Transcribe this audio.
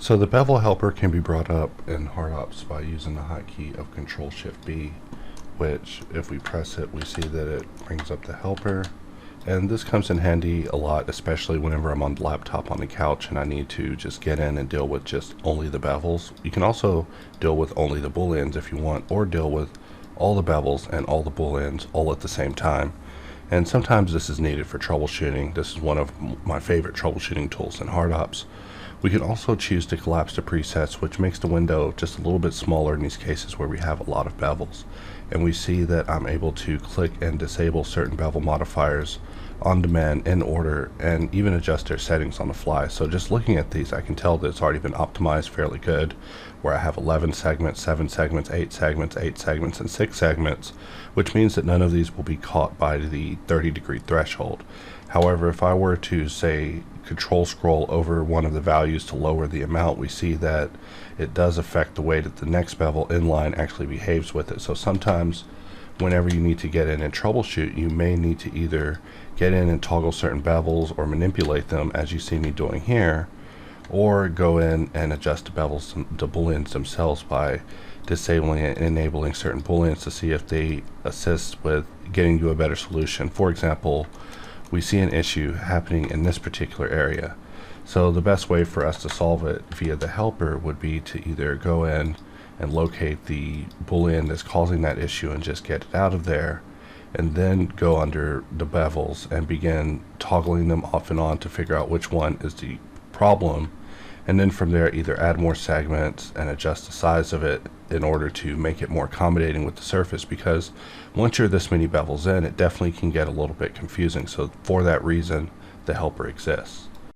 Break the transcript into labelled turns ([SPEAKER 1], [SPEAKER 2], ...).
[SPEAKER 1] So the bevel helper can be brought up in HardOps by using the hotkey of Control-Shift-B, which if we press it, we see that it brings up the helper. And this comes in handy a lot, especially whenever I'm on the laptop on the couch and I need to just get in and deal with just only the bevels. You can also deal with only the booleans if you want, or deal with all the bevels and all the booleans all at the same time. And sometimes this is needed for troubleshooting. This is one of my favorite troubleshooting tools in HardOps. We can also choose to collapse the presets, which makes the window just a little bit smaller in these cases where we have a lot of bevels. And we see that I'm able to click and disable certain bevel modifiers on demand in order, and even adjust their settings on the fly. So just looking at these, I can tell that it's already been optimized fairly good, where I have 11 segments, 7 segments, 8 segments, 8 segments, and 6 segments, which means that none of these will be caught by the 30-degree threshold. However, if I were to, say, control scroll over one of the values to lower the amount, we see that it does affect the way that the next bevel inline actually behaves with it. So sometimes whenever you need to get in and troubleshoot, you may need to either get in and toggle certain bevels or manipulate them, as you see me doing here, or go in and adjust the bevels, the booleans themselves, by disabling and enabling certain booleans to see if they assist with getting you a better solution. For example, we see an issue happening in this particular area. So the best way for us to solve it via the helper would be to either go in and locate the boolean that's causing that issue and just get it out of there, and then go under the bevels and begin toggling them off and on to figure out which one is the problem, and then from there either add more segments and adjust the size of it in order to make it more accommodating with the surface, because once you're this many bevels in, it definitely can get a little bit confusing. So for that reason, the helper exists.